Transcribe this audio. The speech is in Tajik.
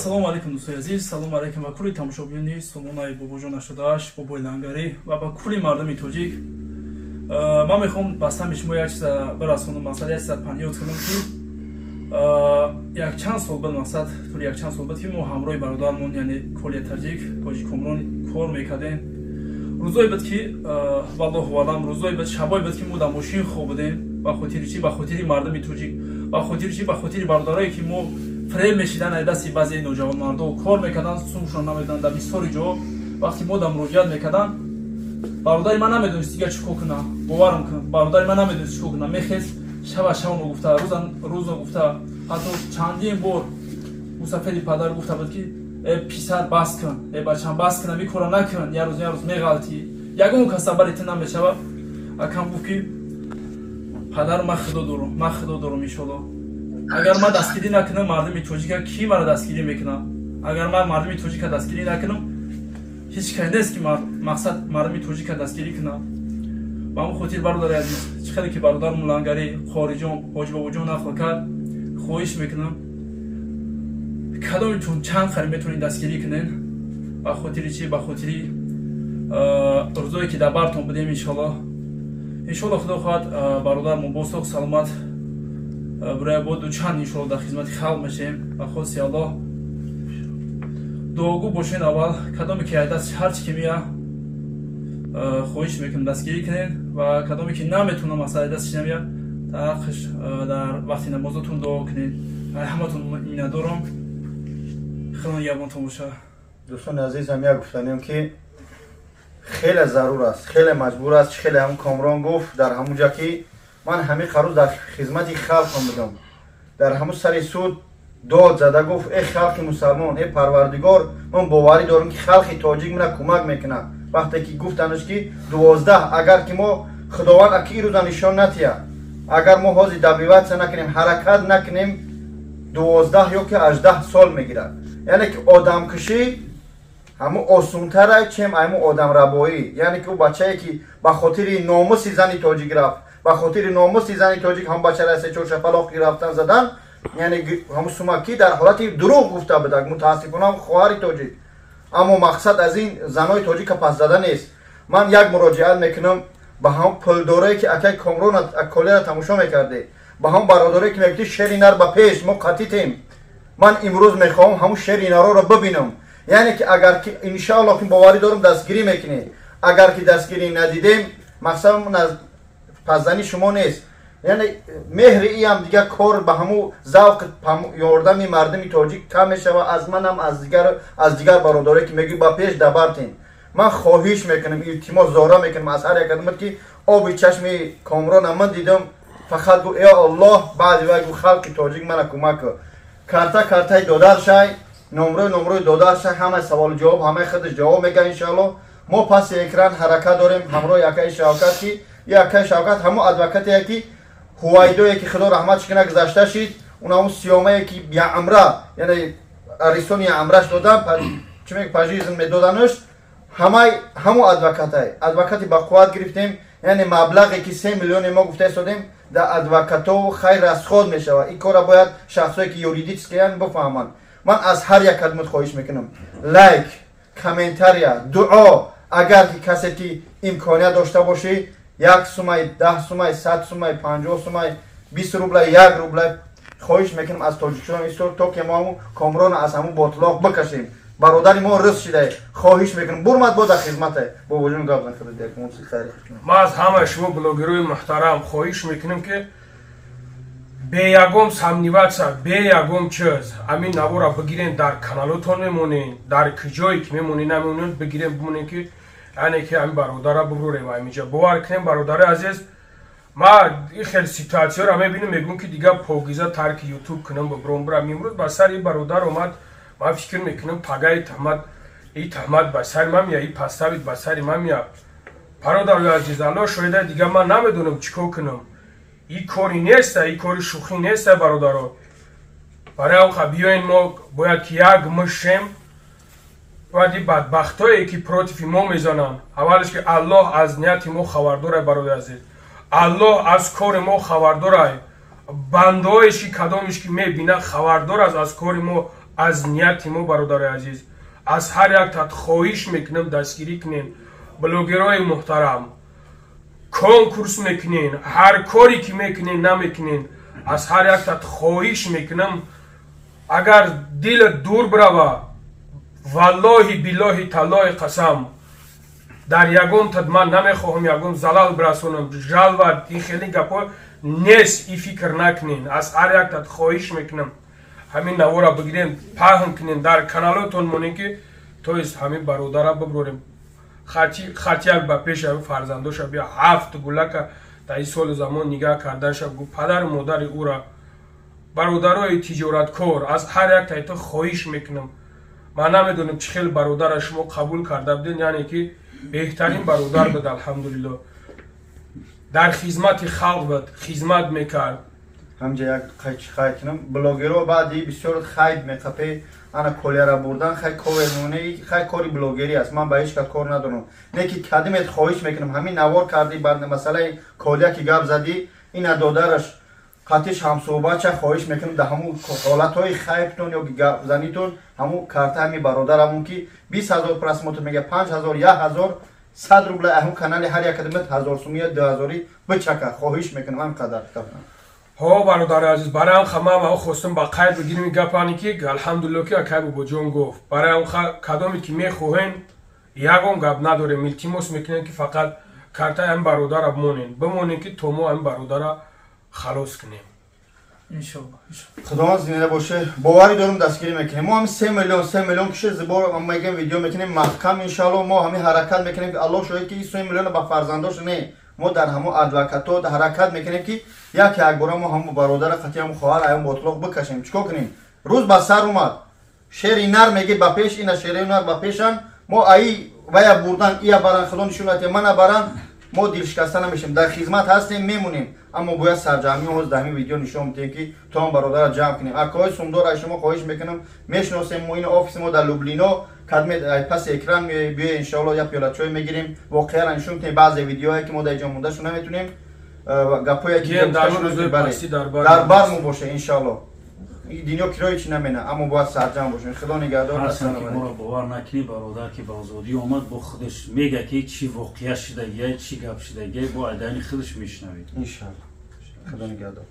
Салому алейкум дӯстои азиз, салому алейкум ба кулли тамошобиёни сомонаи Бобоҷон 88, Бобои Лангарӣ ва ба кулли мардуми тоҷик. Ман мехоҳам ба сами шумо як чиза бирасонам, масъалаи як чиза паҳниёт кунам, ки якчанд сол буд, мақсад тӯли якчанд сол буд, ки мо ҳамроҳи бародармон, яъне Колия Таҷик, Тоҷи Комрон кор мекардем. Рӯзое буд, ки валлоҳу аълам, рӯзое буд, шабое буд, ки мо дар мошин хоб будем, ба хотири чӣ? Ба хотири мардуми тоҷик, ба хотири чӣ? Ба хотири бародарое, ки мо фреб мешидан аз дасти баъзеи ноҷавонмардо кор мекардан, сумшон намедидан дар бисёри ҷо. Вақте мо дар муроҷиат мекардан, бародари ман намедонист дига чӣ кор куна, боварам кун, бародари ман намедонист чӣ кор куна, мехест шава ногуфта, рӯз ногуфта, ҳатто чандин бор мусафири падар гуфта буд, ки писар бас кун, бачам бас кун, ами кора накун, як рӯз меғалтӣ, ягон кас сабари ту намешава. Акам гуфт, ки падар ман худо дорум иншоллоҳ. Агар ман дастгирӣ накунам мардуми тоҷика, ки мара дастгирӣ мекунад? Агар ман мардуми тоҷика дастгирӣ накунам, ҳеҷ кай нест, ки мақсад мардуми тоҷика дастгирӣ кунад. Ба ҳамон хотир бародари азиз, чӣ хеле ки бародармон Лангарӣ, Хориҷон, Ҳоҷи Бобоҷон нақл кард, хоҳиш мекунам, кадомитон чанд қариб метавонед дастгирӣ кунед? Ба хотири чӣ? Ба хотири рӯзое ки дар бартон будем иншоллоҳ. Иншоллоҳ худо хоҳад бародармон бо соҳ саломат برای با دوچند انشالله در خدمت خلق میشیم و خواست الله دوگو باشین. اول کدامی که دست هر چی که میاد خواهش میکنم دستگیری کنین و کدامی که نمیتونم مثلا دستش نمیاد در وقتی نمازتون دعا کنین. همتون میندارم، خیلی یابانتون باشه. دوستان عزیزم، یک گفتنیم که خیلی ضرور است، خیلی مجبور است، خیلی هم کامران گفت در همونجا که من همه قروز در خدمت خلقم بودم، در همون سر سود داد زده گفت ای خلق مسلمان، ای پروردگار، من باوری دارم که خلق تاجیک من کمک میکنه. وقتی که گفتنش که 12 اگر که ما خداوند اکی روز نشان نتیه، اگر ما حاضر دبیوت نکنیم، حرکت نکنیم، 12 یا که 18 سال میگیره. یعنی که آدم کشی همون آسونتره چیم همون آدم ربایی. یعنی که بچه‌ای که به خاطر ناموس زن تاجیک رفت، با خاطر ناموس زن تاجیک هم بچه را سه چهار شفلاق گرفتن زدن، یعنی همون سومکی در حالت دروغ گفته بود. متاسفانه خواهر تاجیک، اما مقصد از این زنای تاجیک پس زدن نیست. من یک مراجعه میکنم به هم پلدارایی که اکی کامرون اکالی را تماشا میکرده، به هم برادرایی که میگفتی شیر اینا با پیش ما قطیتیم. من امروز میخوام همون شیر اینا رو ببینم. یعنی که اگر که ان شاء الله که باوری دارم دستگیری میکنه، اگر که دستگیری ندیدیم مقصد من از پزدنی شما نیست. یعنی مهر ای هم دیگه کار به همو ذوق یاردمی مردمی تاجیک کم میشه و از منم از دیگر برادرایی که میگی با پیش دبرتین. من خواهش میکنم، التماس زارا میکنم از هر یک آدم که آب چشم کامران من دیدم، فقط گو ای الله بعد وای گو خلق تاجیک من کمک کارتا دادر شای، نمره دادر شای، همه سوال جواب همه خودش جواب میگه ان شاء الله. ما پس اکران حرکت داریم همراه یکی شوکت کی یکی شوکت همون ادوکاتی که هوایدوی که خدا رحمتش کنه گذشته شید، اون همون سیامه که بیا عمره، یعنی اریسون یا عمرش دادن چه میگه پاجیزن میدادنش، همون ادوکاتی با قوت گرفتیم. یعنی مبلغی که 3 میلیون ما گفته شدیم در ادوکاتو خیر از خود میشه. این کار باید شخصایی که یوریدیکس کردن بفهمن. من از هر یک خدمت خواهش میکنم لایک، کامنتاریا، دعا، اگر کسی که امکانیت داشته باشه 1 سومای، 10 سومای، 100 سومای، 50 سومای، 20 روبل، 1 روبل خواهش میکنم از تاجیکستان ایستور تا که ما کامران از همون باطلاق بکشیم. برادر ما رس شده، خواهش میکنم برمت با در خدمت با وجود گفتن خود دیگه خیر. ما از همه شما بلاگرای محترم خواهش میکنم که به یگم سمنیوات به یگم چیز همین نوارا بگیرین در کانالتون میمونین، در کجایی که میمونین نمیمونین بگیرین بمونین که یعنی که همین برادر بروریم اینجا باور کنیم. برادر عزیز، ما این خیلی سیتواسیون رو میبینیم، میگم که دیگه پوگیزا ترک یوتیوب کنم برام امروز با سر این برادر اومد. ما فکر میکنم پگای تهمت با سر من میاد، این پستاوید با سر من میاد. برادر عزیز، الله شاید دیگه من نمیدونم چیکار کنم. این کاری نیست، این کاری شوخی نیست برادرها. برای اون بیاین ما باید که یک مشیم و دی بدبختایی که پروتیفی ما میزنن. اولش که الله از نیت ما خبرداره برادر عزیز، الله از کار ما خبرداره. بندهایش که کدامش که میبینه خبردار از کار ما аз нияти мо бародари азиз аз ҳар яктат хоҳиш мекунем дастгирӣ кунен блогерои муҳтарам конкурс мекунен ҳар коре ки мекунен намекунен аз ҳар яктат хоҳиш мекунем агар дилат дур бирава валлоҳи биллоҳи таллоҳи қасам дар ягон тад ман намехоҳам ягон залал бирасонам жалват ин хеле гапҳо нест и фикр накунен аз ҳар яктат хоҳиш мекунам ҳамин навора бигирем паҳн кунем дар каналотон монем ки то есть ҳамин бародара биброрем хатяк ба пеш фарзандоша бия 7 гулака дар ин соли замон нигаҳ карданша гу падару модари ӯра бародарои тиҷораткор аз ҳар яктайто хоҳиш мекунам ман намедонам чӣ хел бародара шумо қабул карда буден яъне ки беҳтарин бародар буд алҳамдулилло дар хизмати халқ буд хизмат мекард ҳамҷа як қайд кунам блогеро баъди бисёр хайд меқапе ана колияра бурдан хай ковермоне хай кори блогерӣ аст ман ба ҳеҷ кас кор надорам не ки кадимет хоҳиш мекунам ҳамин навор карди бар масъалаи колия ки гап задӣ ина додараш қатиш ҳамсӯҳбатша хоҳиш мекунам дар ҳамун ҳолатҳои хайбтон ё гапзанитон ҳамун карта ҳамин бародарамон ки 20 000 просмотр мега 5 000 1000 100 рубла ҳамун канали ҳар як кадимет 1000 сумия 2000 бичака хоҳиш мекунам ҳамқадар ҳо бародари азиз барои хамаам хостам ба қайд бигирим гапани ки алҳамдулилло ки акай бобоҷон гуфт барои кадоме ки мехоҳем ягон гап надорем илтимос мекунем ки фақат картаи ҳамин бародара бимонем ки то мо ҳамин бародара халос кунем иншаллоҳ худованд зинда боше боварӣ дорум дастгирӣ мекунем мо ҳамин 3 миллион киши зибор мегем видео мекунем маҳкам иншаллоҳ мо ҳамин ҳаракат мекунем ки аллоҳ шоҳид ки 3 миллион ба фарзандош не мо дар ҳамон адвокато ҳаракат мекунем ки якбора мо ҳамон бародара қатӣ ҳамон хоҳар аён ботлоқ бикашем чикор кунем рӯз ба сар омад шери нар мегӣ ба пеш ина шери нар ба пешан мо аи вая бурдан ия баран худо нишонате мана баран мо дилшикаста намешем дар хизмат ҳастем мемонем аммо бояд сарҷамии ҳоз дар ҳамин видео нишон медиҳем ки то он бародара ҷамъ кунем акои сумдор аз шумо хоҳиш мекунам мешиносем мо ин офиси мо дар лублино кадме паси экран биё иншаллоҳ як пиёла чой мегирем воқеан нишон кунем баъзе видеоҳое ки мо дар ҷо мондашу наметунем гапое ки дар бар мо боша иншаллоҳ динё кирои чи намена аммо бояд сарҷам бошем худо нигаҳдор моро бовар накунӣ бародар ки ба озодӣ омад бо худаш мега ки чӣ воқеа шидагия чӣ гап шидагия бо айдани худаш мешунавед иншаллоҳ худо нигаҳдор